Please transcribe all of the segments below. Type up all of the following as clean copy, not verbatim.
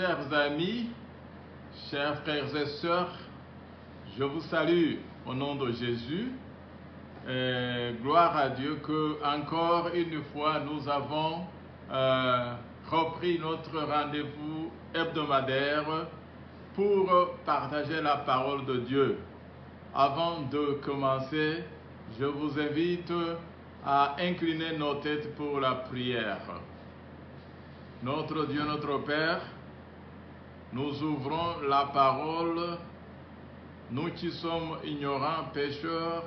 chers amis, chers frères et sœurs, je vous salue au nom de Jésus. Gloire à Dieu que encore une fois nous avons repris notre rendez-vous hebdomadaire pour partager la parole de Dieu. Avant de commencer, je vous invite à incliner nos têtes pour la prière. Notre Dieu, notre Père, nous ouvrons la parole, nous qui sommes ignorants, pécheurs,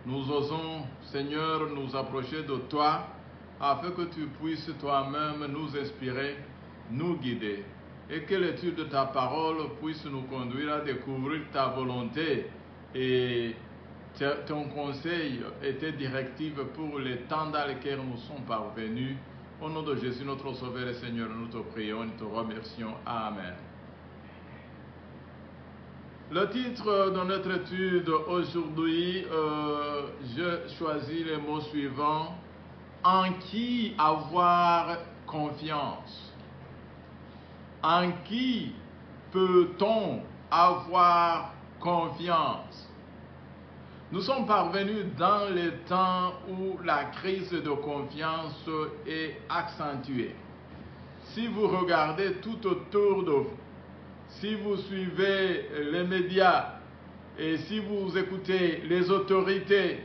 nous osons, Seigneur, nous approcher de toi, afin que tu puisses toi-même nous inspirer, nous guider, et que l'étude de ta parole puisse nous conduire à découvrir ta volonté et ton conseil et tes directives pour les temps dans lesquels nous sommes parvenus. Au nom de Jésus, notre Sauveur et Seigneur, nous te prions et te remercions. Amen. Le titre de notre étude aujourd'hui, je choisis les mots suivants. En qui avoir confiance? En qui peut-on avoir confiance? Nous sommes parvenus dans les temps où la crise de confiance est accentuée. Si vous regardez tout autour de vous, si vous suivez les médias et si vous écoutez les autorités,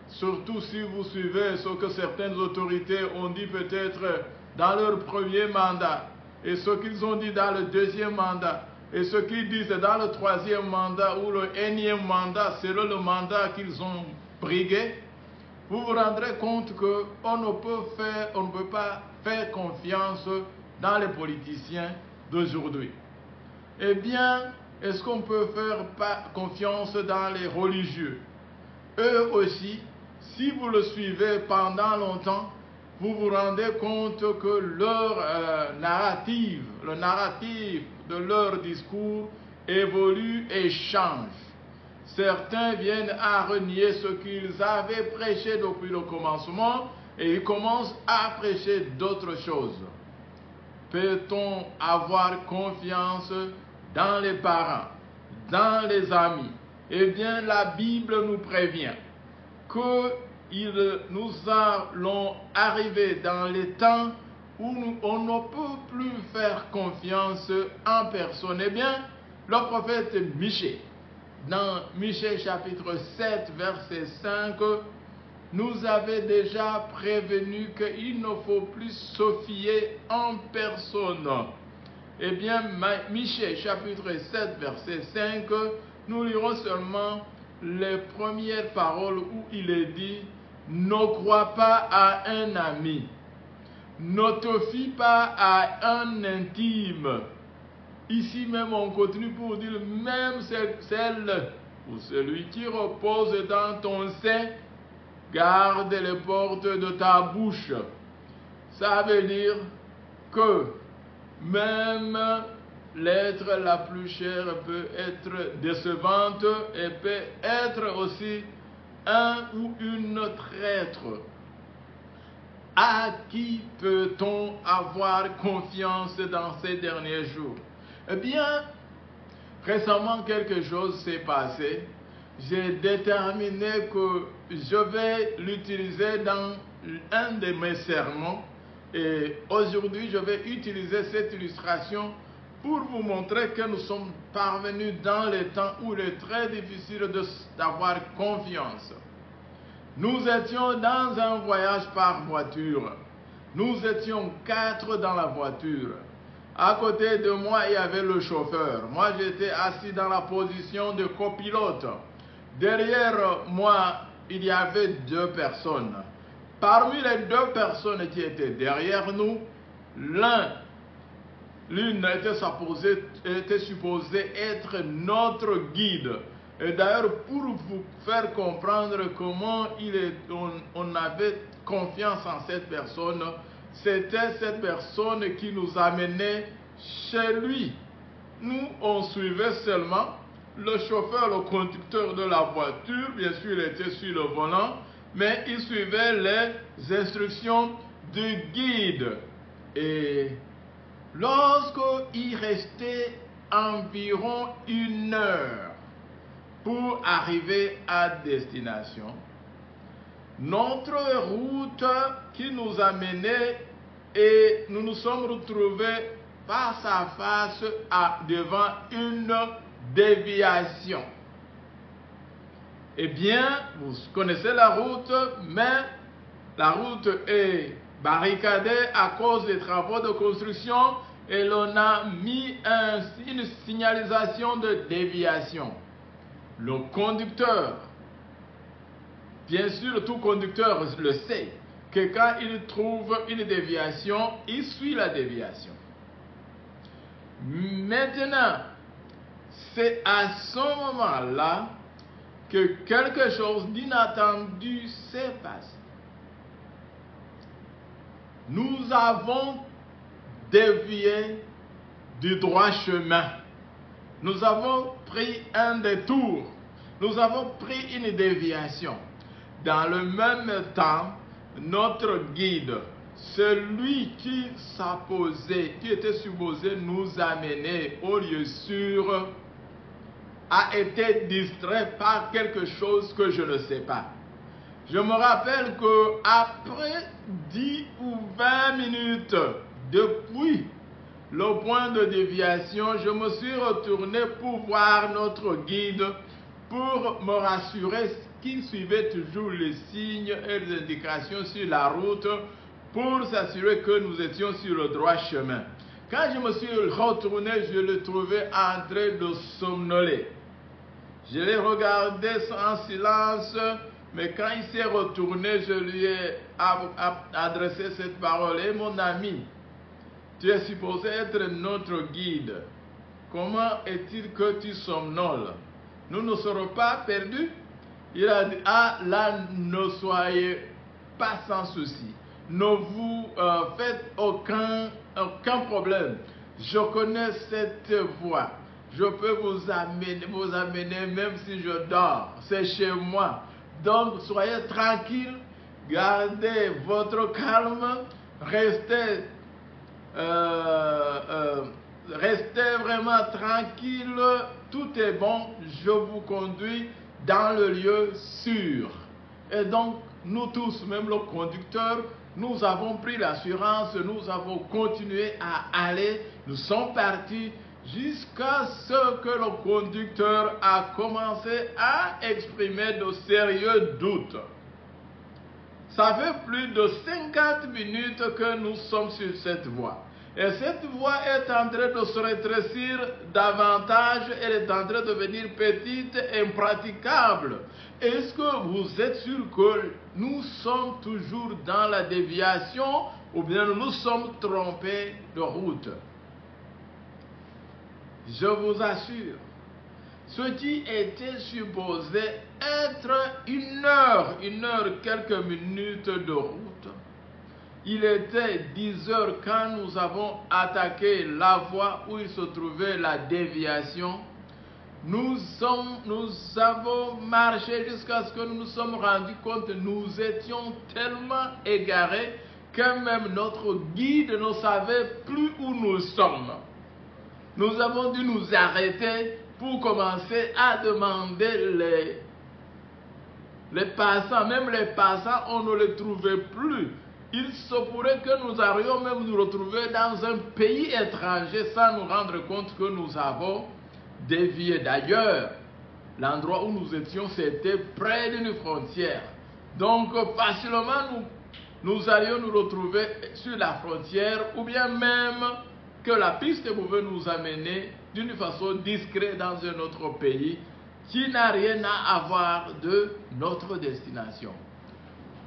surtout si vous suivez ce que certaines autorités ont dit peut-être dans leur premier mandat et ce qu'ils ont dit dans le deuxième mandat, et ce qu'ils disent dans le troisième mandat ou le énième mandat, selon le mandat qu'ils ont brigué, vous vous rendrez compte qu'on ne peut pas faire confiance dans les politiciens d'aujourd'hui. Eh bien, est-ce qu'on peut faire confiance dans les religieux? Eux aussi, si vous le suivez pendant longtemps, vous vous rendez compte que leur narrative, le narratif de leur discours évolue et change. Certains viennent à renier ce qu'ils avaient prêché depuis le commencement et ils commencent à prêcher d'autres choses. Peut-on avoir confiance dans les parents, dans les amis? Eh bien, la Bible nous prévient que nous allons arriver dans les temps où on ne peut plus faire confiance en personne. Eh bien, le prophète Michée, dans Michée chapitre 7, verset 5, nous avait déjà prévenu qu'il ne faut plus se fier en personne. Eh bien, Michée chapitre 7, verset 5, nous lirons seulement les premières paroles où il est dit « Ne crois pas à un ami, ne te fie pas à un intime ». Ici même on continue pour dire même celle ou celui qui repose dans ton sein, garde les portes de ta bouche. Ça veut dire que même l'être la plus chère peut être décevante et peut être aussi un ou une traître. À qui peut-on avoir confiance dans ces derniers jours? Eh bien, récemment quelque chose s'est passé. J'ai déterminé que je vais l'utiliser dans un de mes sermons. Et aujourd'hui, je vais utiliser cette illustration pour vous montrer que nous sommes parvenus dans les temps où il est très difficile d'avoir confiance. Nous étions dans un voyage par voiture. Nous étions 4 dans la voiture. À côté de moi, il y avait le chauffeur. Moi, j'étais assis dans la position de copilote. Derrière moi, il y avait 2 personnes. Parmi les 2 personnes qui étaient derrière nous, l'une était supposée être notre guide. Et d'ailleurs, pour vous faire comprendre comment on avait confiance en cette personne, c'était cette personne qui nous amenait chez lui. Nous, on suivait seulement le chauffeur, le conducteur de la voiture. Bien sûr, il était sur le volant, mais il suivait les instructions du guide. Et Lorsqu'il restait environ 1 heure pour arriver à destination, notre route qui nous a menés et nous nous sommes retrouvés face à face devant une déviation. Eh bien, vous connaissez la route, mais la route est barricadée à cause des travaux de construction et l'on a mis une signalisation de déviation. Le conducteur, bien sûr, tout conducteur le sait, que quand il trouve une déviation, il suit la déviation. Maintenant, c'est à ce moment-là que quelque chose d'inattendu s'est passé. Nous avons dévié du droit chemin. Nous avons pris un détour. Nous avons pris une déviation. Dans le même temps, notre guide, celui qui était supposé nous amener au lieu sûr, a été distrait par quelque chose que je ne sais pas. Je me rappelle qu'après 10 ou 20 minutes depuis le point de déviation, je me suis retourné pour voir notre guide pour me rassurer qu'il suivait toujours les signes et les indications sur la route pour s'assurer que nous étions sur le droit chemin. Quand je me suis retourné, je le trouvais en train de somnoler. Je l'ai regardé en silence, mais quand il s'est retourné, je lui ai adressé cette parole. Et mon ami, tu es supposé être notre guide. Comment est-il que tu somnoles? Nous ne serons pas perdus? Il a dit, ah là, ne soyez pas sans souci. Ne vous faites aucun problème. Je connais cette voie. Je peux vous amener même si je dors. C'est chez moi. Donc, soyez tranquille. Gardez votre calme. Restez vraiment tranquille. Tout est bon. Je vous conduis dans le lieu sûr. Et donc, nous tous, même le conducteur, nous avons pris l'assurance, nous avons continué à aller, nous sommes partis jusqu'à ce que le conducteur a commencé à exprimer de sérieux doutes. Ça fait plus de 50 minutes que nous sommes sur cette voie. Et cette voie est en train de se rétrécir davantage, elle est en train de devenir petite et impraticable. Est-ce que vous êtes sûr que nous sommes toujours dans la déviation ou bien nous nous sommes trompés de route? Je vous assure, ce qui était supposé être 1 heure, quelques minutes de route, il était 10 heures quand nous avons attaqué la voie où il se trouvait la déviation. Nous avons marché jusqu'à ce que nous nous sommes rendus compte que nous étions tellement égarés que même notre guide ne savait plus où nous sommes. Nous avons dû nous arrêter pour commencer à demander les passants. Même les passants, on ne les trouvait plus. Il se pourrait que nous allions même nous retrouver dans un pays étranger sans nous rendre compte que nous avons dévié. D'ailleurs, l'endroit où nous étions, c'était près d'une frontière. Donc, facilement, nous allions nous retrouver sur la frontière ou bien même que la piste pouvait nous amener d'une façon discrète dans un autre pays qui n'a rien à voir de notre destination.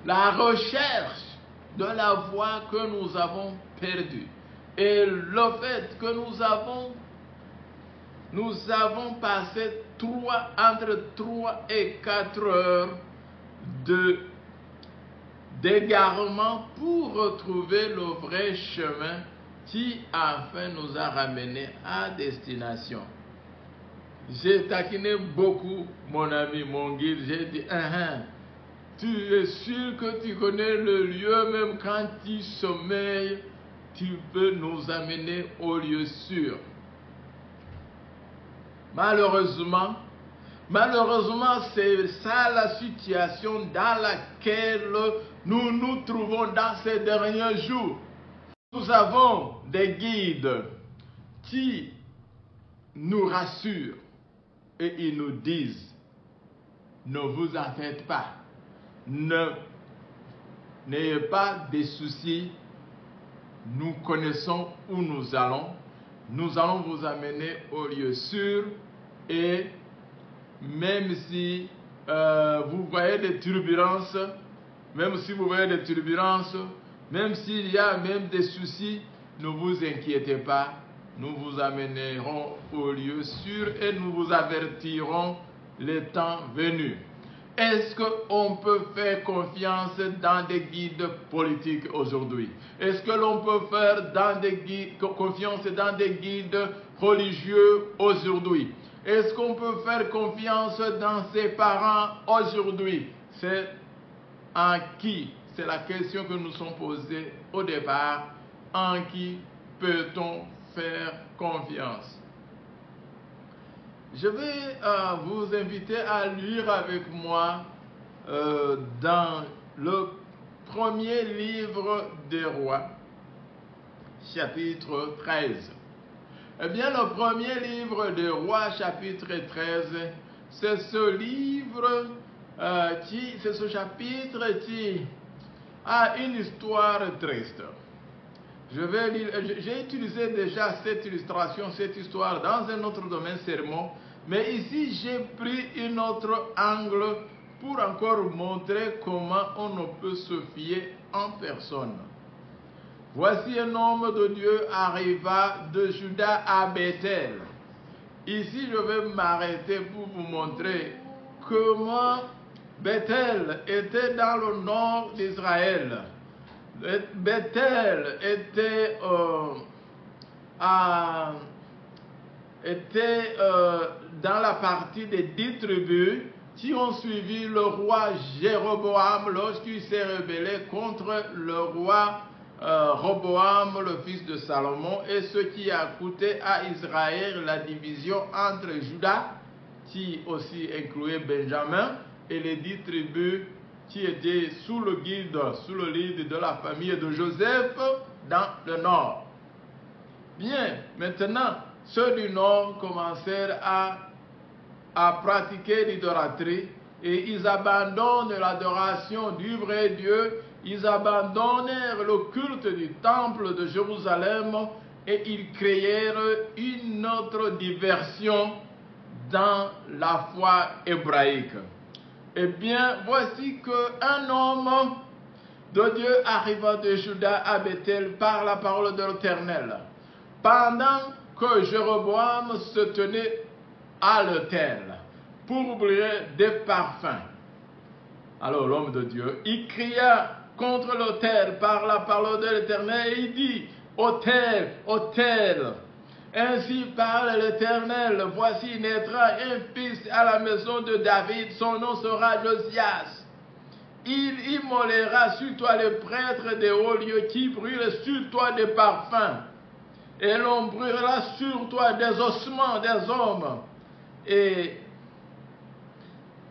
La recherche de la voie que nous avons perdue et le fait que nous avons passé entre 3 et 4 heures d'égarement pour retrouver le vrai chemin qui enfin nous a ramenés à destination. J'ai taquiné beaucoup mon ami, mon guide. J'ai dit, tu es sûr que tu connais le lieu même quand tu sommeilles? tu peux nous amener au lieu sûr. Malheureusement, c'est ça la situation dans laquelle nous nous trouvons dans ces derniers jours. Nous avons des guides qui nous rassurent et ils nous disent, ne vous en faites pas, n'ayez pas de soucis, nous connaissons où nous allons vous amener au lieu sûr et même si vous voyez des turbulences, même s'il y a même des soucis, ne vous inquiétez pas, nous vous amènerons au lieu sûr et nous vous avertirons le temps venu. Est-ce qu'on peut faire confiance dans des guides politiques aujourd'hui? Est-ce que l'on peut faire confiance dans des guides religieux aujourd'hui? Est-ce qu'on peut faire confiance dans ses parents aujourd'hui? C'est en qui? C'est la question que nous sommes posées au départ. En qui peut-on faire confiance? Je vais vous inviter à lire avec moi dans le premier livre des Rois, chapitre 13. Eh bien, le premier livre des Rois, chapitre 13, c'est ce livre c'est ce chapitre qui a une histoire triste. J'ai utilisé déjà cette illustration, cette histoire dans un autre domaine sermon, mais ici j'ai pris un autre angle pour encore montrer comment on ne peut se fier en personne. Voici un homme de Dieu arriva de Juda à Bethel. Ici je vais m'arrêter pour vous montrer comment Bethel était dans le nord d'Israël. Bethel était dans la partie des 10 tribus qui ont suivi le roi Jéroboam lorsqu'il s'est rebellé contre le roi Roboam, le fils de Salomon, et ce qui a coûté à Israël la division entre Juda, qui aussi incluait Benjamin, et les 10 tribus qui étaient sous le lead de la famille de Joseph dans le nord. Bien, maintenant, ceux du nord commencèrent à pratiquer l'idolâtrie et ils abandonnent l'adoration du vrai Dieu, ils abandonnèrent le culte du temple de Jérusalem et ils créèrent une autre diversion dans la foi hébraïque. Eh bien, voici qu'un homme de Dieu arriva de Juda à Bethel par la parole de l'Éternel. Pendant que Jéroboam se tenait à l'autel pour brûler des parfums. Alors l'homme de Dieu, il cria contre l'autel par la parole de l'Éternel et il dit, autel, autel. Ainsi parle l'Éternel, voici naîtra un fils à la maison de David, son nom sera Josias. Il immolera sur toi les prêtres des hauts lieux qui brûlent sur toi des parfums. Et l'on brûlera sur toi des ossements des hommes. Et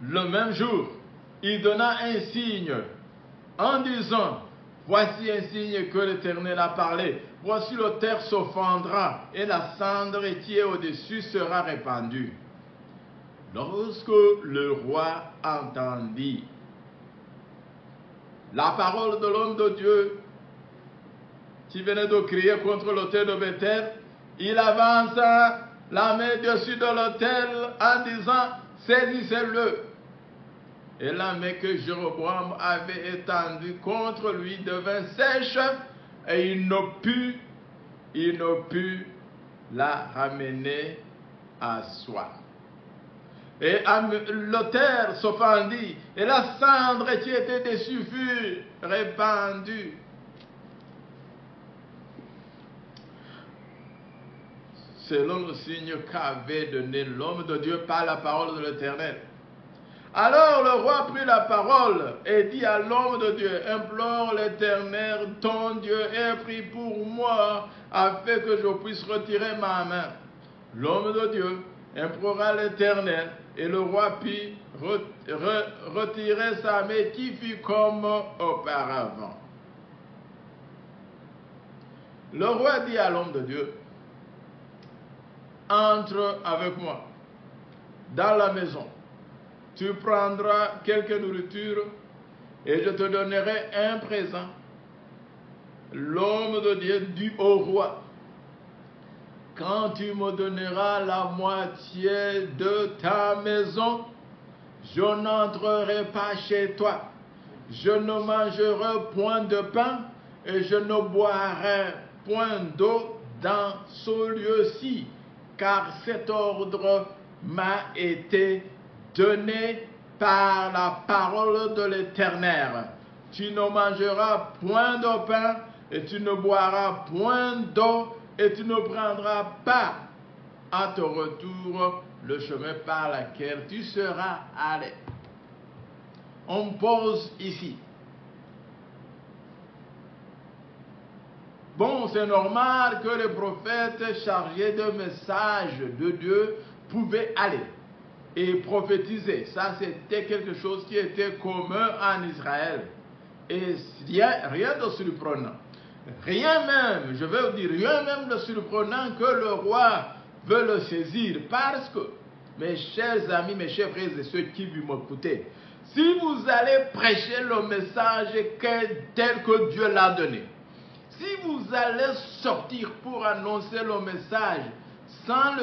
le même jour, il donna un signe en disant, voici un signe que l'Éternel a parlé. Voici la terre se fendra et la cendre qui est au-dessus sera répandue. Lorsque le roi entendit la parole de l'homme de Dieu qui venait de crier contre l'autel de Bethel, il avança la main dessus de l'autel en disant, saisissez-le. Et la main que Jéroboam avait étendue contre lui devint sèche et il ne put la ramener à soi. Et l'autel se fendit et la cendre qui était dessus fut répandue. Selon le signe qu'avait donné l'homme de Dieu par la parole de l'Éternel. Alors le roi prit la parole et dit à l'homme de Dieu, implore l'Éternel, ton Dieu, et prie pour moi, afin que je puisse retirer ma main. L'homme de Dieu implora l'Éternel, et le roi put retirer sa main qui fut comme auparavant. Le roi dit à l'homme de Dieu, entre avec moi dans la maison. Tu prendras quelque nourriture et je te donnerai un présent. L'homme de Dieu dit au roi, quand tu me donneras la moitié de ta maison, je n'entrerai pas chez toi. Je ne mangerai point de pain et je ne boirai point d'eau dans ce lieu-ci, car cet ordre m'a été donné par la parole de l'Éternel. Tu ne mangeras point de pain et tu ne boiras point d'eau et tu ne prendras pas à ton retour le chemin par lequel tu seras allé. On pose ici. Bon, c'est normal que les prophètes chargés de messages de Dieu pouvaient aller et prophétiser. Ça, c'était quelque chose qui était commun en Israël. Et rien de surprenant. Rien même, je vais vous dire, rien même de surprenant que le roi veut le saisir. Parce que, mes chers amis, mes chers frères et ceux qui m'écoutez, si vous allez prêcher le message tel que Dieu l'a donné, si vous allez sortir pour annoncer le message sans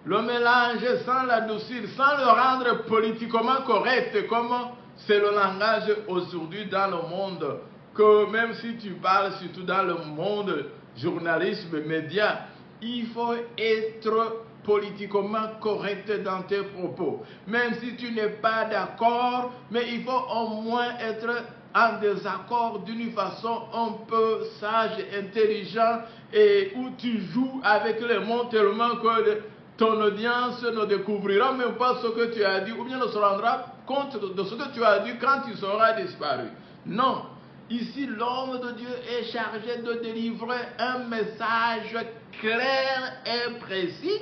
le mélanger, sans l'adoucir, sans le rendre politiquement correct, comme c'est le langage aujourd'hui dans le monde, que même si tu parles, surtout dans le monde journalisme, médias, il faut être politiquement correct dans tes propos. Même si tu n'es pas d'accord, mais il faut au moins être en désaccord d'une façon un peu sage, intelligent, et où tu joues avec les mots tellement que ton audience ne découvrira même pas ce que tu as dit, ou bien ne se rendra compte de ce que tu as dit quand tu seras disparu. Non. Ici, l'homme de Dieu est chargé de délivrer un message clair et précis,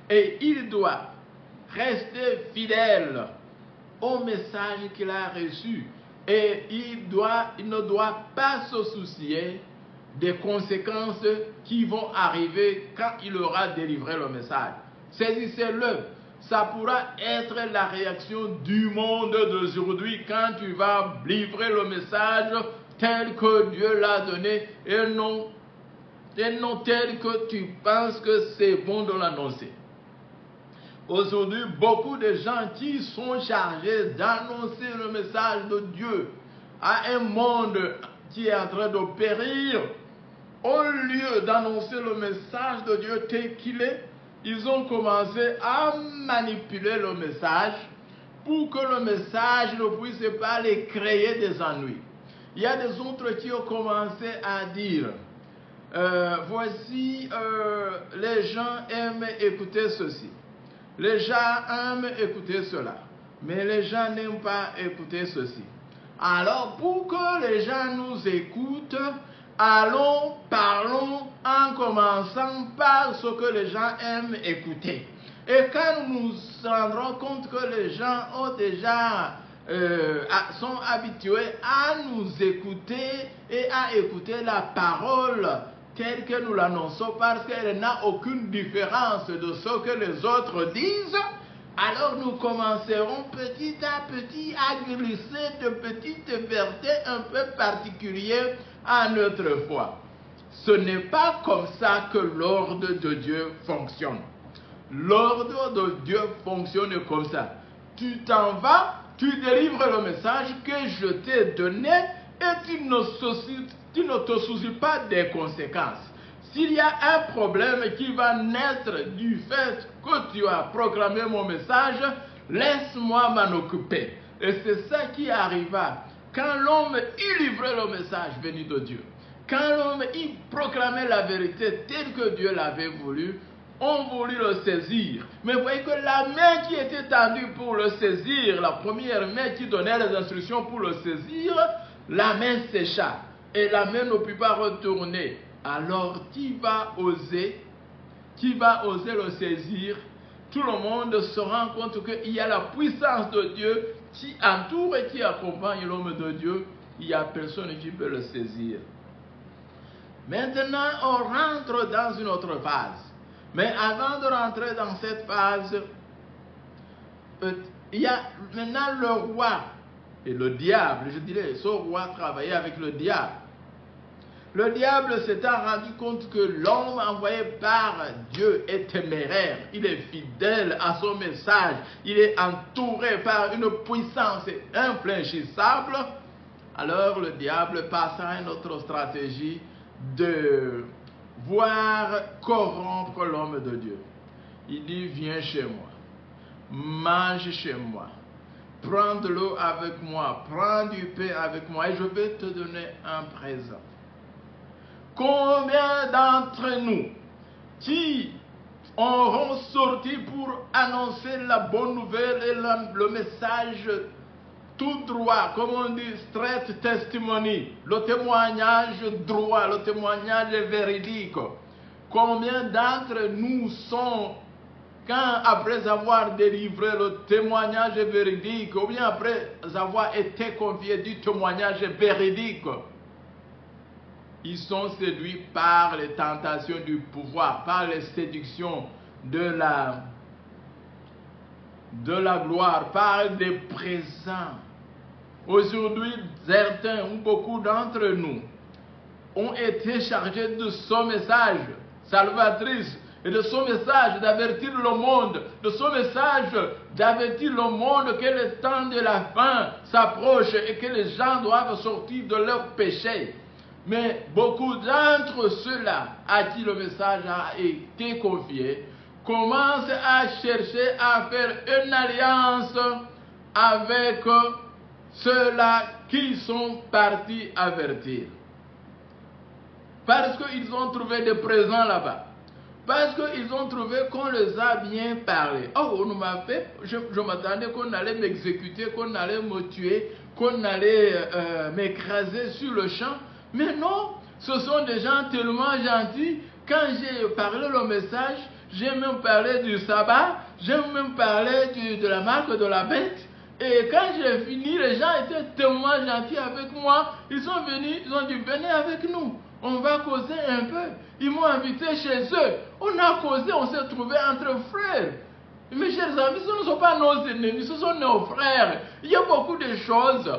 et il doit rester fidèle au message qu'il a reçu. Et il ne doit pas se soucier des conséquences qui vont arriver quand il aura délivré le message. Saisissez-le. Ça pourra être la réaction du monde d'aujourd'hui quand tu vas livrer le message tel que Dieu l'a donné et non tel que tu penses que c'est bon de l'annoncer. Aujourd'hui, beaucoup de gens qui sont chargés d'annoncer le message de Dieu à un monde qui est en train de périr, au lieu d'annoncer le message de Dieu tel qu'il est, ils ont commencé à manipuler le message pour que le message ne puisse pas les créer des ennuis. Il y a des autres qui ont commencé à dire, voici, les gens aiment écouter ceci. Les gens aiment écouter cela, mais les gens n'aiment pas écouter ceci. Alors, pour que les gens nous écoutent, parlons en commençant par ce que les gens aiment écouter. Et quand nous nous rendrons compte que les gens ont déjà, sont habitués à nous écouter et à écouter la parole telle que nous l'annonçons, parce qu'elle n'a aucune différence de ce que les autres disent, alors nous commencerons petit à petit à glisser de petites vérités un peu particulières à notre foi. Ce n'est pas comme ça que l'ordre de Dieu fonctionne. L'ordre de Dieu fonctionne comme ça. Tu t'en vas, tu délivres le message que je t'ai donné et tu ne te soucies pas des conséquences. S'il y a un problème qui va naître du fait que tu as proclamé mon message, laisse-moi m'en occuper. Et c'est ça qui arriva quand l'homme y livrait le message venu de Dieu. Quand l'homme y proclamait la vérité telle que Dieu l'avait voulu, ont voulu le saisir. Mais vous voyez que la main qui était tendue pour le saisir, la première main qui donnait les instructions pour le saisir, la main sécha et la main ne put pas retourner. Alors qui va oser le saisir? Tout le monde se rend compte qu'il y a la puissance de Dieu qui entoure et qui accompagne l'homme de Dieu. Il n'y a personne qui peut le saisir. Maintenant, on rentre dans une autre phase. Mais avant de rentrer dans cette phase, il y a maintenant le roi et le diable. Je dirais, ce roi travaillait avec le diable. Le diable s'étant rendu compte que l'homme envoyé par Dieu est téméraire, il est fidèle à son message, il est entouré par une puissance infléchissable, alors le diable passe à une autre stratégie de voir corrompre l'homme de Dieu. Il dit, viens chez moi, mange chez moi, prends de l'eau avec moi, prends du pain avec moi et je vais te donner un présent. Combien d'entre nous qui auront sorti pour annoncer la bonne nouvelle et le message tout droit, comme on dit, straight testimony, le témoignage droit, le témoignage véridique. Combien d'entre nous sont, quand après avoir délivré le témoignage véridique, ou bien après avoir été confiés du témoignage véridique, ils sont séduits par les tentations du pouvoir, par les séductions de la gloire, par des présents. Aujourd'hui, certains ou beaucoup d'entre nous ont été chargés de son message salvatrice et de son message d'avertir le monde, de son message d'avertir le monde que le temps de la fin s'approche et que les gens doivent sortir de leurs péchés. Mais beaucoup d'entre ceux-là à qui le message a été confié commencent à chercher à faire une alliance avec ceux-là qui sont partis avertir. Parce qu'ils ont trouvé des présents là-bas. Parce qu'ils ont trouvé qu'on les a bien parlé. Oh, on m'a fait, je m'attendais qu'on allait m'exécuter, qu'on allait me tuer, qu'on allait m'écraser sur le champ. Mais non, ce sont des gens tellement gentils. Quand j'ai parlé le message, j'ai même parlé du sabbat, j'ai même parlé de la marque de la bête. Et quand j'ai fini, les gens étaient tellement gentils avec moi. Ils sont venus, ils ont dit, venez avec nous. On va causer un peu. Ils m'ont invité chez eux. On a causé, on s'est trouvés entre frères. Mes chers amis, ce ne sont pas nos ennemis, ce sont nos frères. Il y a beaucoup de choses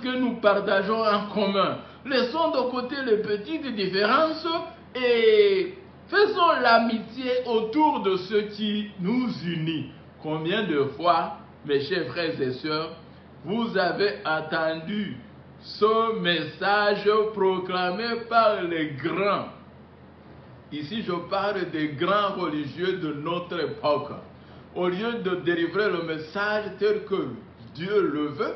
que nous partageons en commun. Laissons de côté les petites différences et faisons l'amitié autour de ce qui nous unit. Combien de fois, mes chers frères et sœurs, vous avez entendu ce message proclamé par les grands? Ici, je parle des grands religieux de notre époque. Au lieu de délivrer le message tel que Dieu le veut,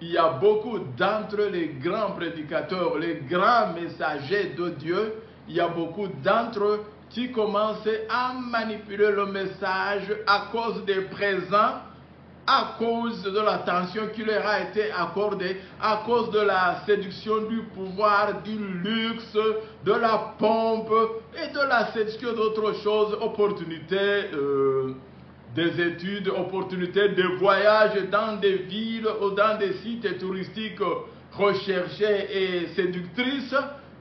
il y a beaucoup d'entre les grands prédicateurs, les grands messagers de Dieu, il y a beaucoup d'entre eux qui commencent à manipuler le message à cause des présents, à cause de l'attention qui leur a été accordée, à cause de la séduction du pouvoir, du luxe, de la pompe et de la séduction d'autres choses, opportunités des études, opportunités de voyage dans des villes ou dans des sites touristiques recherchés et séductrices.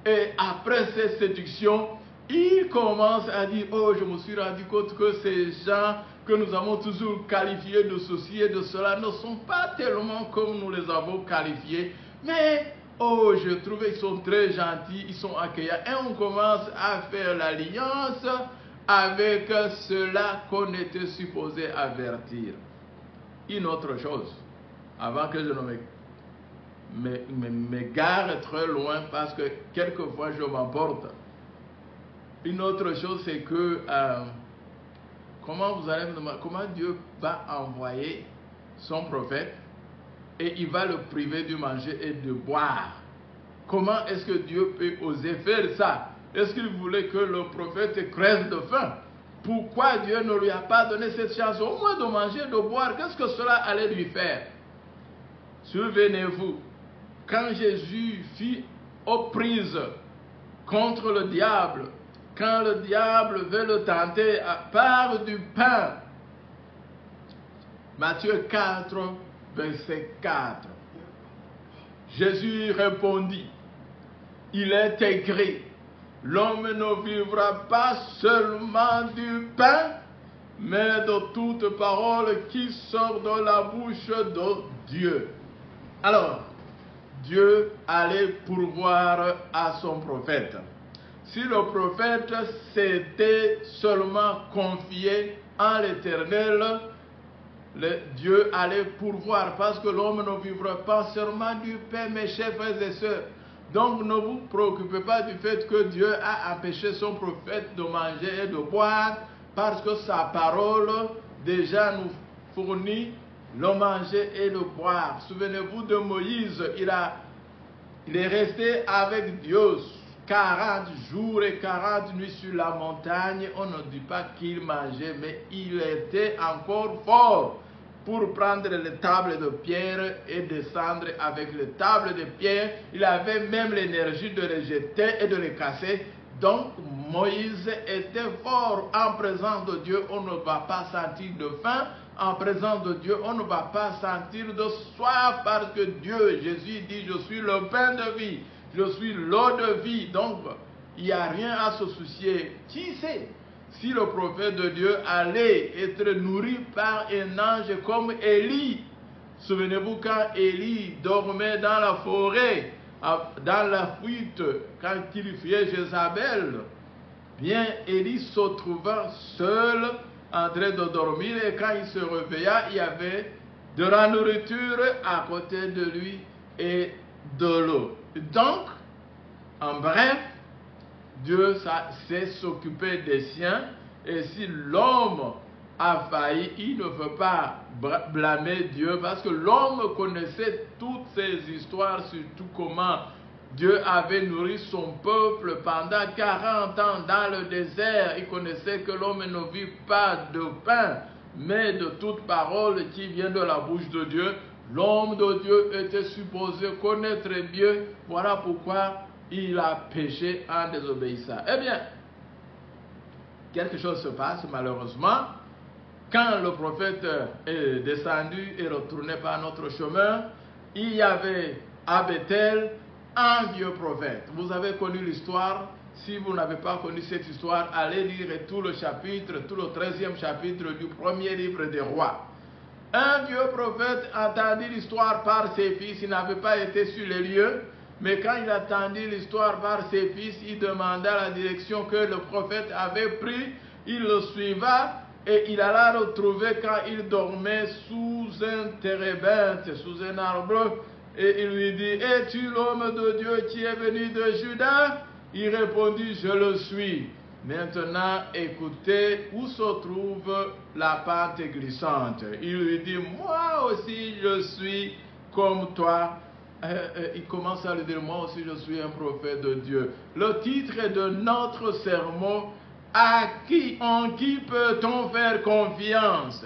Et après ces séductions, ils commencent à dire, oh, je me suis rendu compte que ces gens que nous avons toujours qualifiés de ceci et de cela ne sont pas tellement comme nous les avons qualifiés. Mais, oh, je trouve qu'ils sont très gentils, ils sont accueillants. Et on commence à faire l'alliance avec ceux-là qu'on était supposé avertir. Une autre chose, avant que je ne m'égare très loin, parce que quelquefois je m'emporte. Une autre chose, c'est que comment vous allez me demander, comment Dieu va envoyer son prophète et il va le priver de manger et de boire? Comment est-ce que Dieu peut oser faire ça? Est-ce qu'il voulait que le prophète crève de faim? Pourquoi Dieu ne lui a pas donné cette chance au moins de manger, de boire? Qu'est-ce que cela allait lui faire? Souvenez-vous, quand Jésus fut aux prises contre le diable, quand le diable veut le tenter par du pain, Matthieu 4, verset 4, Jésus répondit, il est écrit, l'homme ne vivra pas seulement du pain, mais de toute parole qui sort de la bouche de Dieu. Alors, Dieu allait pourvoir à son prophète. Si le prophète s'était seulement confié en l'Éternel, Dieu allait pourvoir, parce que l'homme ne vivra pas seulement du pain, mes chers frères et sœurs. Donc ne vous préoccupez pas du fait que Dieu a empêché son prophète de manger et de boire, parce que sa parole déjà nous fournit le manger et le boire. Souvenez-vous de Moïse, il est resté avec Dieu 40 jours et 40 nuits sur la montagne. On ne dit pas qu'il mangeait, mais il était encore fort pour prendre les tables de pierre et descendre avec les tables de pierre. Il avait même l'énergie de les jeter et de les casser. Donc Moïse était fort. En présence de Dieu, on ne va pas sentir de faim. En présence de Dieu, on ne va pas sentir de soif, parce que Dieu, Jésus dit, je suis le pain de vie, je suis l'eau de vie. Donc, il n'y a rien à se soucier. Qui sait si le prophète de Dieu allait être nourri par un ange comme Élie? Souvenez-vous quand Élie dormait dans la forêt, dans la fuite, quand il fuyait Jézabel, bien Élie se trouva seul en train de dormir, et quand il se réveilla, il y avait de la nourriture à côté de lui et de l'eau. Donc, en bref, Dieu sait s'occuper des siens, et si l'homme a failli, il ne veut pas blâmer Dieu, parce que l'homme connaissait toutes ces histoires, surtout comment Dieu avait nourri son peuple pendant 40 ans dans le désert. Il connaissait que l'homme ne vit pas de pain, mais de toute parole qui vient de la bouche de Dieu. L'homme de Dieu était supposé connaître Dieu. Voilà pourquoi il a péché en désobéissant. Eh bien, quelque chose se passe malheureusement. Quand le prophète est descendu et retourné par notre chemin, il y avait à Bethel un vieux prophète. Vous avez connu l'histoire. Si vous n'avez pas connu cette histoire, allez lire tout le chapitre, tout le 13e chapitre du premier livre des rois. Un vieux prophète entendit l'histoire par ses fils. Il n'avait pas été sur les lieux, mais quand il entendit l'histoire par ses fils, il demanda la direction que le prophète avait prise. Il le suiva et il alla le retrouver quand il dormait sous un térébinthe, sous un arbre. Et il lui dit, es-tu l'homme de Dieu qui est venu de Juda? Il répondit, je le suis. Maintenant, écoutez où se trouve la pente glissante. Il lui dit, moi aussi je suis comme toi. Il commence à lui dire, moi aussi je suis un prophète de Dieu. Le titre de notre sermon, en qui peut-on faire confiance?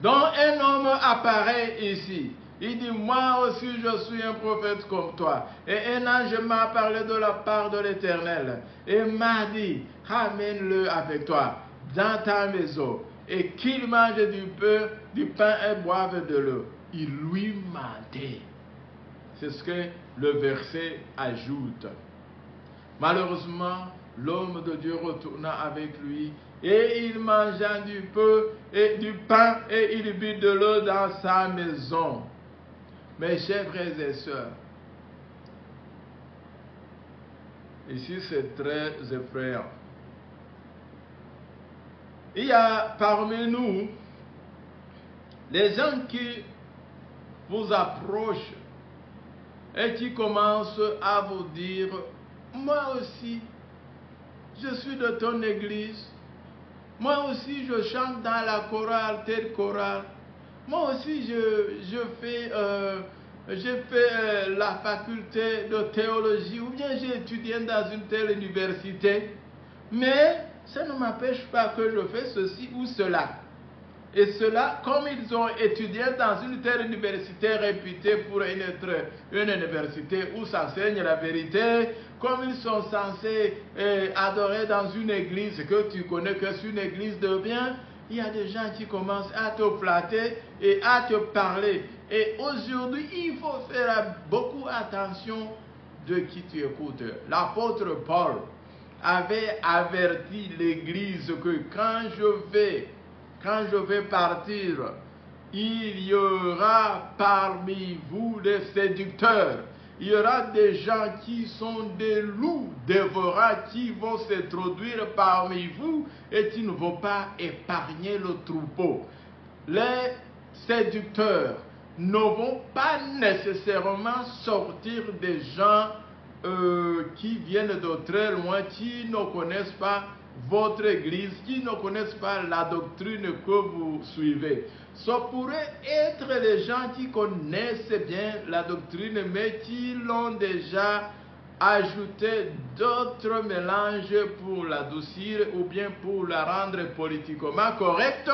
Donc un homme apparaît ici. Il dit, moi aussi je suis un prophète comme toi. Et un ange m'a parlé de la part de l'Éternel. Et m'a dit, ramène-le avec toi dans ta maison. Et qu'il mange du pain et boive de l'eau. Il lui mentait. C'est ce que le verset ajoute. Malheureusement, l'homme de Dieu retourna avec lui. Et il mangea du pain et il but de l'eau dans sa maison. Mes chers frères et sœurs, ici c'est très effrayant. Il y a parmi nous les gens qui vous approchent et qui commencent à vous dire, moi aussi, je suis de ton église, moi aussi je chante dans la chorale, telle chorale. Moi aussi, je fais j'ai fait la faculté de théologie ou bien j'ai étudié dans une telle université, mais ça ne m'empêche pas que je fais ceci ou cela. Et cela, comme ils ont étudié dans une telle université réputée pour être une université où s'enseigne la vérité, comme ils sont censés adorer dans une église que tu connais que c'est une église de bien, il y a des gens qui commencent à te flatter et à te parler. Et aujourd'hui, il faut faire beaucoup attention de qui tu écoutes. L'apôtre Paul avait averti l'église que quand je vais partir, il y aura parmi vous des séducteurs. Il y aura des gens qui sont des loups dévorants qui vont s'introduire parmi vous et qui ne vont pas épargner le troupeau. Les séducteurs ne vont pas nécessairement sortir des gens qui viennent de très loin, qui ne connaissent pas votre église, qui ne connaissent pas la doctrine que vous suivez. Ça pourrait être les gens qui connaissent bien la doctrine, mais qui l'ont déjà ajouté d'autres mélanges pour l'adoucir ou bien pour la rendre politiquement correcte.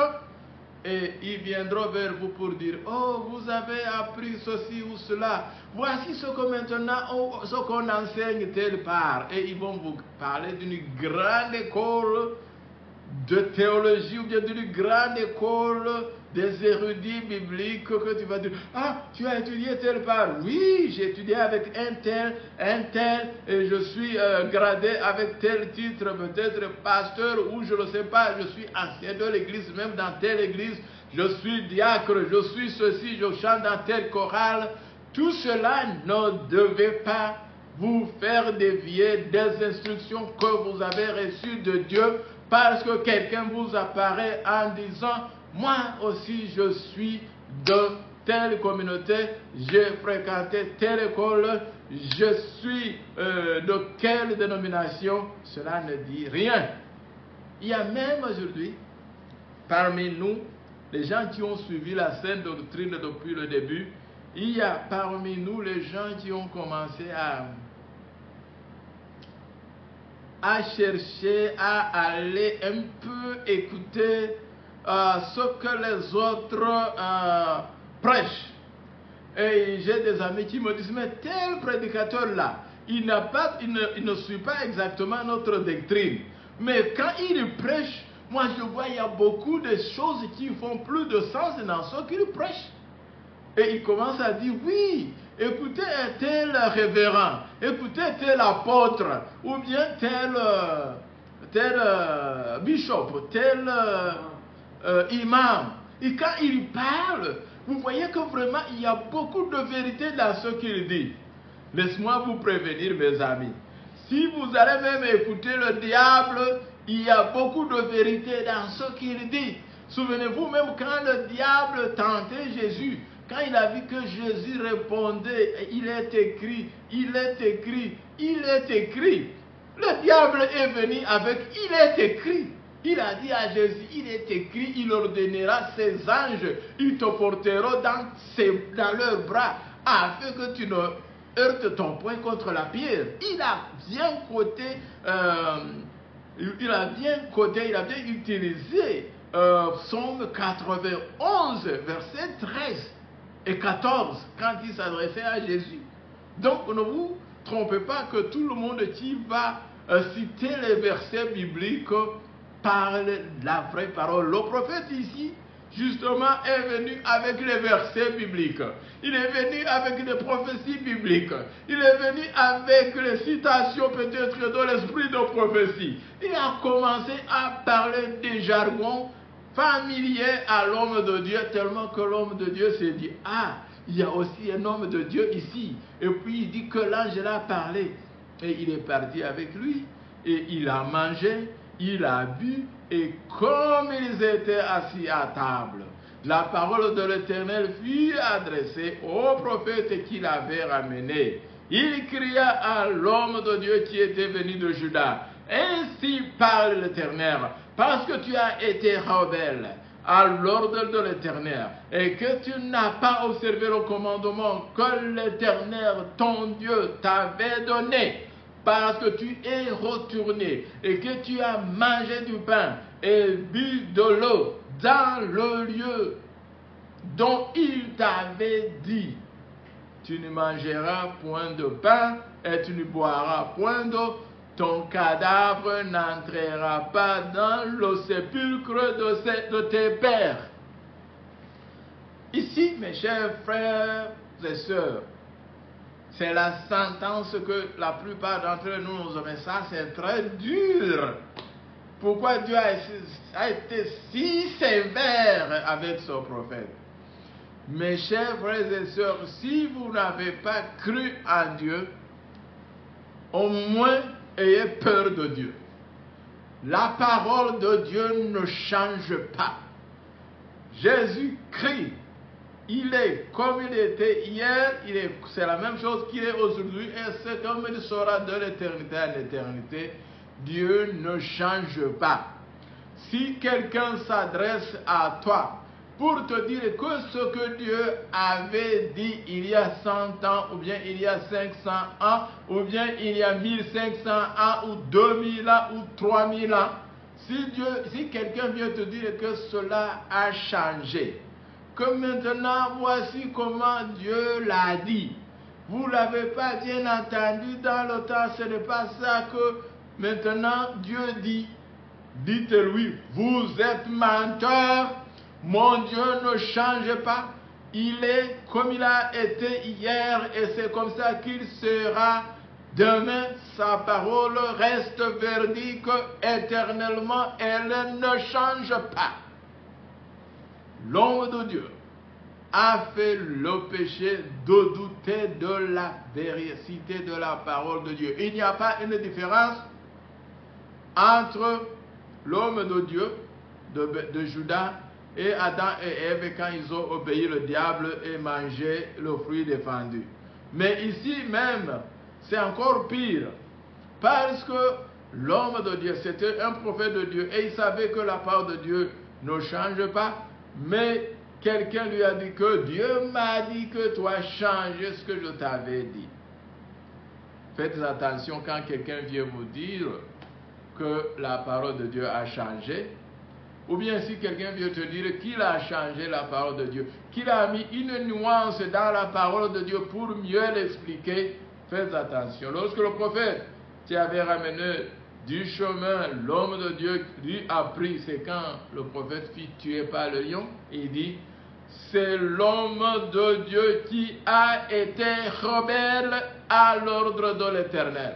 Et ils viendront vers vous pour dire, oh, vous avez appris ceci ou cela. Voici ce que maintenant, ce qu'on enseigne telle part. Et ils vont vous parler d'une grande école de théologie ou bien d'une grande école des érudits bibliques que tu vas dire, ah, tu as étudié telle part. Oui, j'ai étudié avec un tel, et je suis gradé avec tel titre, peut-être pasteur, ou je ne sais pas, je suis ancien de l'église, même dans telle église, je suis diacre, je suis ceci, je chante dans telle chorale. Tout cela ne devait pas vous faire dévier des instructions que vous avez reçues de Dieu, parce que quelqu'un vous apparaît en disant, moi aussi je suis de telle communauté, j'ai fréquenté telle école, je suis de quelle dénomination. Cela ne dit rien. Il y a même aujourd'hui, parmi nous, les gens qui ont suivi la sainte doctrine depuis le début, il y a parmi nous les gens qui ont commencé à chercher à aller un peu écouter ce que les autres prêchent. Et j'ai des amis qui me disent, mais tel prédicateur-là, il ne suit pas exactement notre doctrine. Mais quand il prêche, moi je vois il y a beaucoup de choses qui font plus de sens dans ce qu'il prêche. Et il commence à dire, oui, écoutez un tel révérend, écoutez tel apôtre, ou bien tel bishop, tel imam. Et quand il parle, vous voyez que vraiment il y a beaucoup de vérité dans ce qu'il dit. Laisse-moi vous prévenir, mes amis. Si vous allez même écouter le diable, il y a beaucoup de vérité dans ce qu'il dit. Souvenez-vous même quand le diable tentait Jésus, quand il a vu que Jésus répondait, il est écrit, il est écrit, il est écrit. Le diable est venu avec, il est écrit. Il a dit à Jésus, il est écrit, il ordonnera ses anges, ils te porteront dans leurs bras, afin que tu ne heurtes ton poing contre la pierre. Il a bien il a bien utilisé Psaume 91, verset 13 et 14, quand il s'adressait à Jésus. Donc ne vous trompez pas que tout le monde qui va citer les versets bibliques parle de la vraie parole. Le prophète ici, justement, est venu avec les versets bibliques. Il est venu avec les prophéties bibliques. Il est venu avec les citations peut-être de l'esprit de prophétie. Il a commencé à parler des jargons familiers à l'homme de Dieu, tellement que l'homme de Dieu s'est dit, ah, il y a aussi un homme de Dieu ici. Et puis il dit que l'ange l'a parlé. Et il est parti avec lui. Et il a mangé, il a bu. Et comme ils étaient assis à table, la parole de l'Éternel fut adressée au prophète qui l'avait ramené. Il cria à l'homme de Dieu qui était venu de Juda. Ainsi parle l'Éternel, parce que tu as été rebelle à l'ordre de l'Éternel et que tu n'as pas observé le commandement que l'Éternel, ton Dieu, t'avait donné, parce que tu es retourné et que tu as mangé du pain et bu de l'eau dans le lieu dont il t'avait dit, tu ne mangeras point de pain et tu ne boiras point d'eau, ton cadavre n'entrera pas dans le sépulcre de tes pères. Ici, mes chers frères et sœurs, c'est la sentence que la plupart d'entre nous nous ont. Mais ça, c'est très dur. Pourquoi Dieu a été si sévère avec son prophète? Mes chers frères et sœurs, si vous n'avez pas cru en Dieu, au moins ayez peur de Dieu. La parole de Dieu ne change pas. Jésus-Christ, il est comme il était hier, c'est la même chose qu'il est aujourd'hui et c'est comme il sera de l'éternité à l'éternité. Dieu ne change pas. Si quelqu'un s'adresse à toi pour te dire que ce que Dieu avait dit il y a 100 ans, ou bien il y a 500 ans, ou bien il y a 1500 ans, ou 2000 ans, ou 3000 ans, si quelqu'un vient te dire que cela a changé, que maintenant voici comment Dieu l'a dit, vous ne l'avez pas bien entendu dans le temps, ce n'est pas ça que maintenant Dieu dit. Dites-lui, vous êtes menteur, mon Dieu ne change pas, il est comme il a été hier et c'est comme ça qu'il sera demain. Sa parole reste véridique éternellement, elle ne change pas. L'homme de Dieu a fait le péché de douter de la véracité de la parole de Dieu. Il n'y a pas une différence entre l'homme de Dieu, de Judas, et Adam et Ève quand ils ont obéi le diable et mangé le fruit défendu. Mais ici même, c'est encore pire, parce que l'homme de Dieu, c'était un prophète de Dieu, et il savait que la parole de Dieu ne change pas, mais quelqu'un lui a dit que Dieu m'a dit que tu as changé ce que je t'avais dit. Faites attention quand quelqu'un vient vous dire que la parole de Dieu a changé, ou bien si quelqu'un vient te dire qu'il a changé la parole de Dieu, qu'il a mis une nuance dans la parole de Dieu pour mieux l'expliquer, faites attention. Lorsque le prophète qui avait ramené du chemin, l'homme de Dieu lui a pris, c'est quand le prophète fut tué par le lion, il dit, c'est l'homme de Dieu qui a été rebelle à l'ordre de l'Éternel.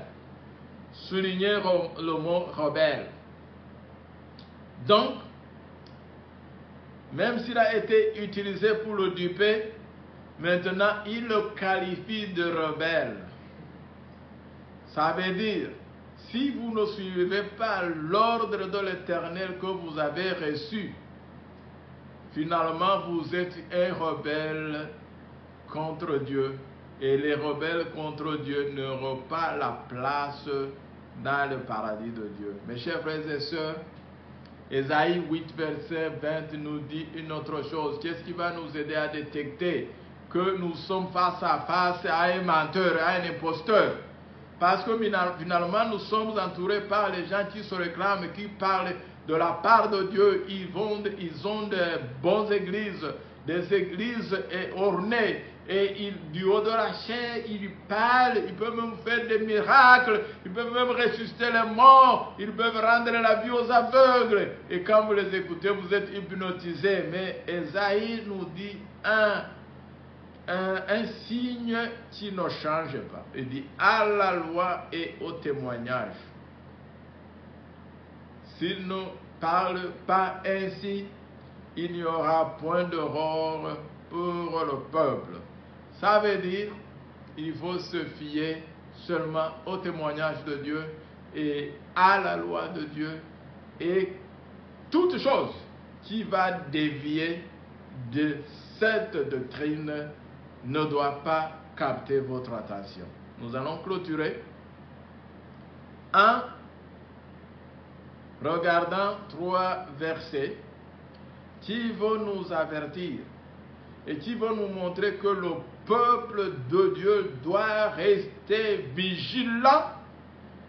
Soulignez le mot rebelle. Donc, même s'il a été utilisé pour le duper, maintenant il le qualifie de rebelle. Ça veut dire, si vous ne suivez pas l'ordre de l'Éternel que vous avez reçu, finalement vous êtes un rebelle contre Dieu. Et les rebelles contre Dieu n'auront pas la place dans le paradis de Dieu. Mes chers frères et sœurs, Ésaïe 8, verset 20 nous dit une autre chose. Qu'est-ce qui va nous aider à détecter que nous sommes face à face à un menteur, à un imposteur? Parce que finalement, nous sommes entourés par les gens qui se réclament, qui parlent de la part de Dieu. Ils ont de bonnes églises, des églises ornées. Et du haut de la chair, ils parlent, ils peuvent même faire des miracles, ils peuvent même ressusciter les morts, ils peuvent rendre la vie aux aveugles. Et quand vous les écoutez, vous êtes hypnotisés. Mais Ésaïe nous dit un signe qui ne change pas. Il dit à la loi et au témoignage. S'il ne parle pas ainsi, il n'y aura point d'aurore pour le peuple. Ça veut dire qu'il faut se fier seulement au témoignage de Dieu et à la loi de Dieu, et toute chose qui va dévier de cette doctrine ne doit pas capter votre attention. Nous allons clôturer en regardant 3 versets qui vont nous avertir et qui vont nous montrer que le peuple de Dieu doit rester vigilant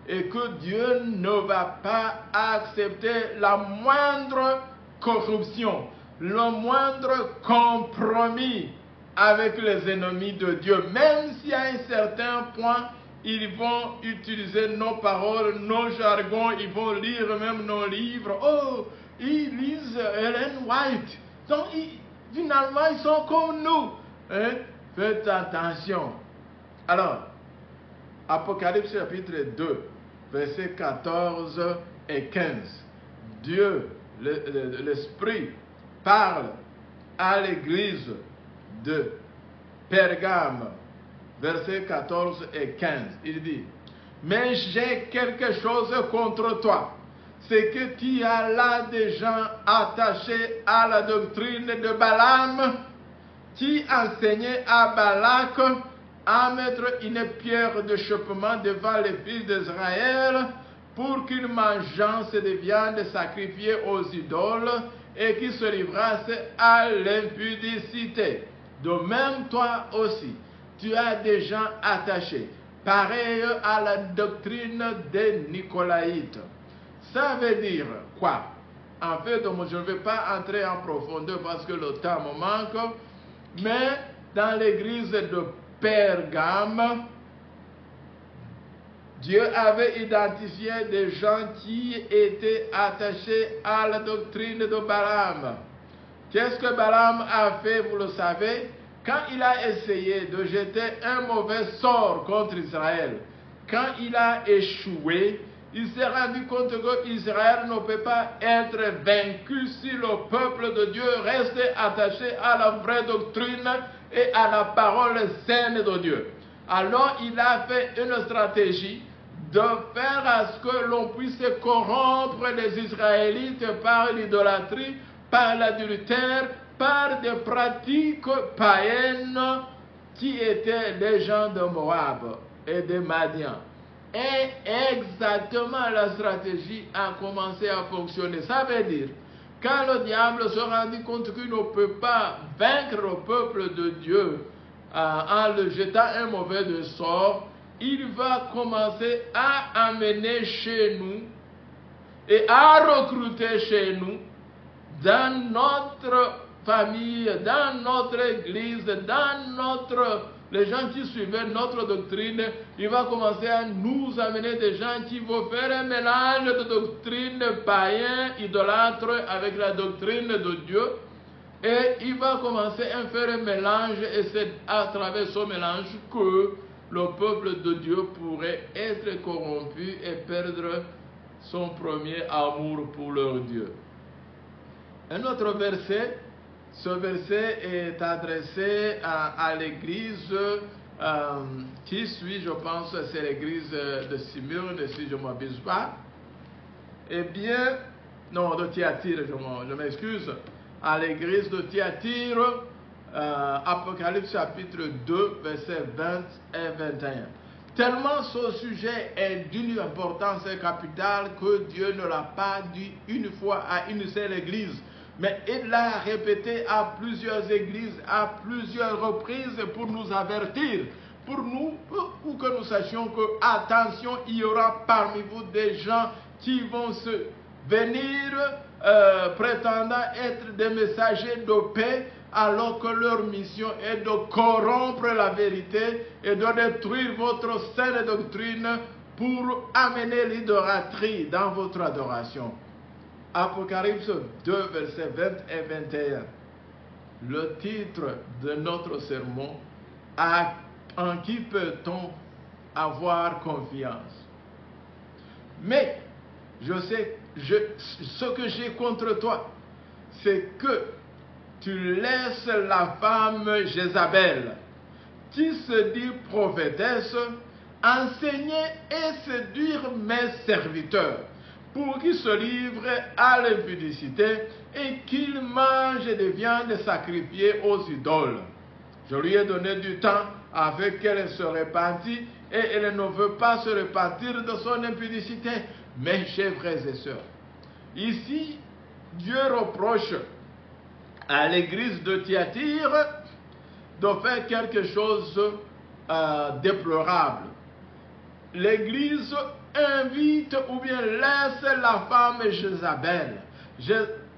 et que Dieu ne va pas accepter la moindre corruption, le moindre compromis avec les ennemis de Dieu. Même si à un certain point, ils vont utiliser nos paroles, nos jargons, ils vont lire même nos livres. Oh, ils lisent Ellen White. Donc, finalement, ils sont comme nous. Hein? Faites attention. Alors, Apocalypse chapitre 2, versets 14 et 15. Dieu, l'Esprit, parle à l'église de Pergame, versets 14 et 15. Il dit, mais j'ai quelque chose contre toi. C'est que tu as là des gens attachés à la doctrine de Balaam, qui enseignait à Balak à mettre une pierre d'achoppement devant les fils d'Israël pour qu'ils mangeassent des viandes sacrifiées aux idoles et qu'ils se livrassent à l'impudicité. De même, toi aussi, tu as des gens attachés, pareils à la doctrine des Nicolaïtes. Ça veut dire quoi? En fait, je ne vais pas entrer en profondeur parce que le temps me manque, mais dans l'église de Pergame, Dieu avait identifié des gens qui étaient attachés à la doctrine de Balaam. Qu'est-ce que Balaam a fait, vous le savez? Quand il a essayé de jeter un mauvais sort contre Israël, quand il a échoué, il s'est rendu compte qu'Israël ne peut pas être vaincu si le peuple de Dieu reste attaché à la vraie doctrine et à la parole saine de Dieu. Alors il a fait une stratégie de faire à ce que l'on puisse corrompre les Israélites par l'idolâtrie, par l'adultère, par des pratiques païennes qui étaient les gens de Moab et de Madian. Et exactement la stratégie a commencé à fonctionner. Ça veut dire, quand le diable se rendit compte qu'il ne peut pas vaincre le peuple de Dieu en le jetant un mauvais sort, il va commencer à amener chez nous et à recruter chez nous, dans notre famille, dans notre église, les gens qui suivaient notre doctrine, il va commencer à nous amener des gens qui vont faire un mélange de doctrine païenne, idolâtre, avec la doctrine de Dieu. Et il va commencer à faire un mélange, et c'est à travers ce mélange que le peuple de Dieu pourrait être corrompu et perdre son premier amour pour leur Dieu. Un autre verset, ce verset est adressé à l'église qui suit, je pense, c'est l'église de Smyrne, si je ne m'abuse pas. Eh bien, non, de Thyatire, je m'excuse. À l'église de Thyatire, Apocalypse chapitre 2, versets 20 et 21. Tellement ce sujet est d'une importance capitale que Dieu ne l'a pas dit une fois à une seule église, mais il l'a répété à plusieurs églises, à plusieurs reprises pour nous avertir, pour nous, pour que nous sachions que, attention, il y aura parmi vous des gens qui vont se venir prétendant être des messagers de paix, alors que leur mission est de corrompre la vérité et de détruire votre saine doctrine pour amener l'idolâtrie dans votre adoration. Apocalypse 2, versets 20 et 21. Le titre de notre sermon, en qui peut-on avoir confiance? Mais, ce que j'ai contre toi, c'est que tu laisses la femme Jézabel, qui se dit prophétesse, enseigner et séduire mes serviteurs, pour qu'ils se livrent à l'impudicité et qu'ils mangent des viandes sacrifiées aux idoles. Je lui ai donné du temps afin qu'elle se répandit, et elle ne veut pas se repentir de son impudicité. Mes chers frères et sœurs, ici, Dieu reproche à l'église de Thyatire de faire quelque chose déplorable. L'église invite ou bien laisse la femme Jézabel.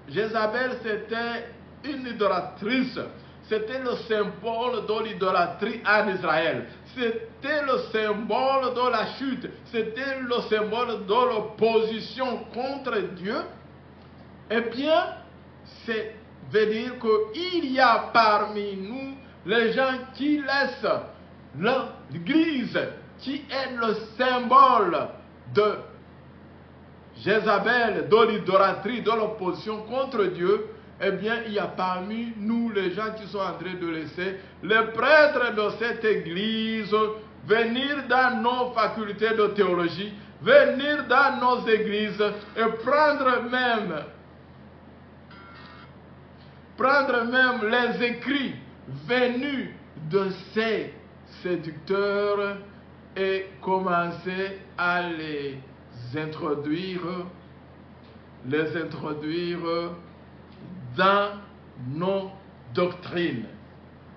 Jézabel, c'était une idolatrice. C'était le symbole de l'idolâtrie en Israël. C'était le symbole de la chute. C'était le symbole de l'opposition contre Dieu. Eh bien, c'est veut dire qu'il y a parmi nous les gens qui laissent l'Église, qui est le symbole de Jézabel, de l'idolâtrie, de l'opposition contre Dieu. Eh bien, il y a parmi nous les gens qui sont en train de laisser les prêtres de cette église venir dans nos facultés de théologie, venir dans nos églises et prendre même les écrits venus de ces séducteurs et commencer à les introduire dans nos doctrines.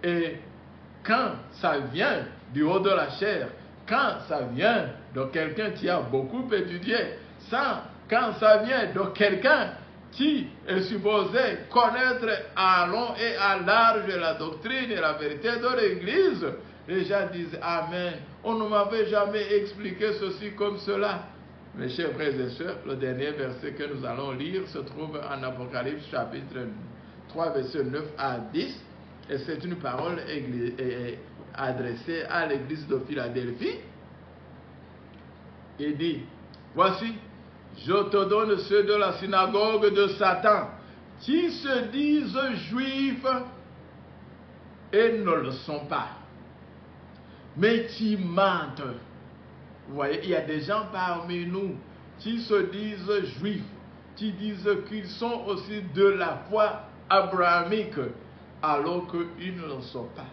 Et quand ça vient du haut de la chair, quand ça vient de quelqu'un qui a beaucoup étudié, quand ça vient de quelqu'un qui est supposé connaître à long et à large la doctrine et la vérité de l'Église, les gens disent Amen. On ne m'avait jamais expliqué ceci comme cela. Mes chers frères et sœurs, le dernier verset que nous allons lire se trouve en Apocalypse chapitre 3, verset 9 à 10. Et c'est une parole adressée à l'église de Philadelphie. Il dit, voici, je te donne ceux de la synagogue de Satan, qui se disent juifs et ne le sont pas, mais qui mentent. Vous voyez, il y a des gens parmi nous qui se disent juifs, qui disent qu'ils sont aussi de la foi abrahamique, alors qu'ils ne le sont pas.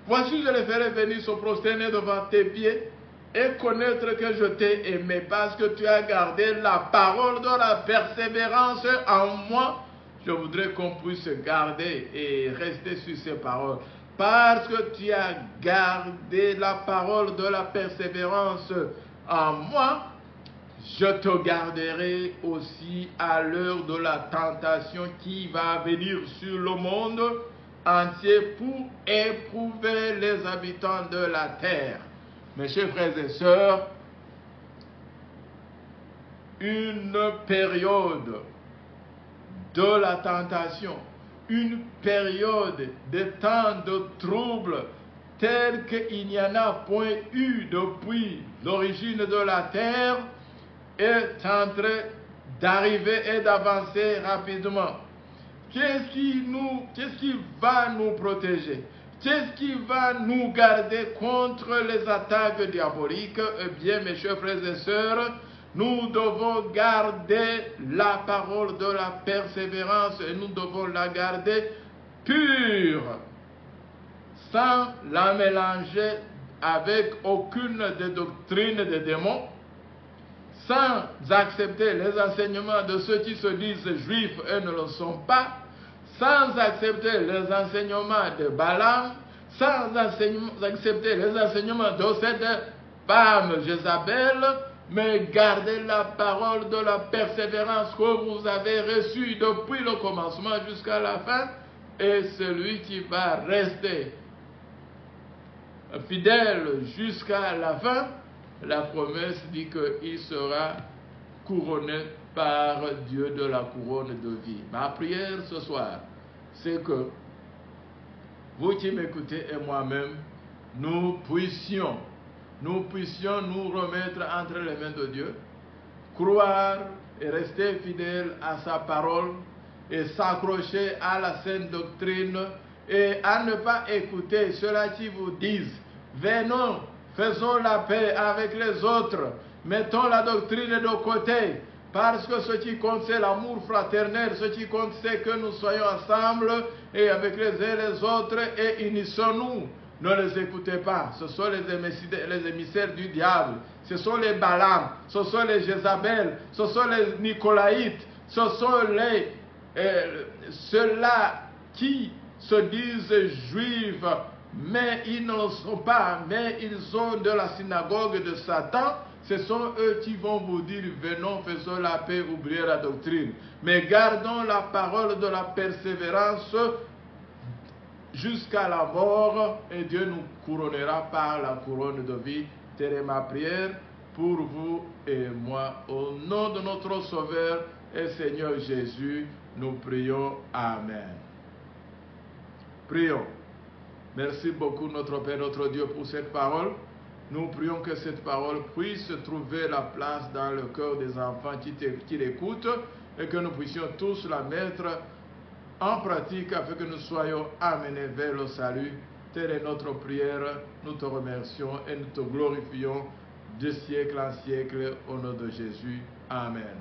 Voici, je les ferai venir se prosterner devant tes pieds et connaître que je t'ai aimé parce que tu as gardé la parole de la persévérance en moi. Je voudrais qu'on puisse garder et rester sur ces paroles. Parce que tu as gardé la parole de la persévérance en moi, je te garderai aussi à l'heure de la tentation qui va venir sur le monde entier pour éprouver les habitants de la terre. Mes chers frères et sœurs, une période de la tentation, une période de temps de trouble tel qu'il n'y en a point eu depuis l'origine de la terre est en train d'arriver et d'avancer rapidement. Qu'est-ce qui va nous protéger? Qu'est-ce qui va nous garder contre les attaques diaboliques? Eh bien, mes chers frères et sœurs, nous devons garder la parole de la persévérance et nous devons la garder pure, sans la mélanger avec aucune des doctrines des démons, sans accepter les enseignements de ceux qui se disent juifs et ne le sont pas, sans accepter les enseignements de Balaam, sans accepter les enseignements de cette femme Jézabel, mais gardez la parole de la persévérance que vous avez reçue depuis le commencement jusqu'à la fin, et celui qui va rester fidèle jusqu'à la fin, la promesse dit qu'il sera couronné par Dieu de la couronne de vie. Ma prière ce soir, c'est que vous qui m'écoutez et moi-même, nous puissions nous remettre entre les mains de Dieu, croire et rester fidèles à sa parole et s'accrocher à la sainte doctrine et à ne pas écouter ceux-là qui vous disent « Venons, faisons la paix avec les autres, mettons la doctrine de côté, parce que ce qui compte c'est l'amour fraternel, ce qui compte c'est que nous soyons ensemble et avec les uns et les autres et unissons-nous. » Ne les écoutez pas, ce sont les émissaires du diable, ce sont les Balaam, ce sont les Jézabel, ce sont les Nicolaïtes, ce sont les ceux-là qui se disent juifs, mais ils ne le sont pas, mais ils ont de la synagogue de Satan, ce sont eux qui vont vous dire, venons, faisons la paix, oubliez la doctrine. Mais gardons la parole de la persévérance jusqu'à la mort, et Dieu nous couronnera par la couronne de vie. Telle est ma prière pour vous et moi. Au nom de notre Sauveur et Seigneur Jésus, nous prions. Amen. Prions. Merci beaucoup notre Père, notre Dieu, pour cette parole. Nous prions que cette parole puisse trouver la place dans le cœur des enfants qui l'écoutent et que nous puissions tous la mettre en pratique afin que nous soyons amenés vers le salut. Telle est notre prière. Nous te remercions et nous te glorifions de siècle en siècle au nom de Jésus. Amen.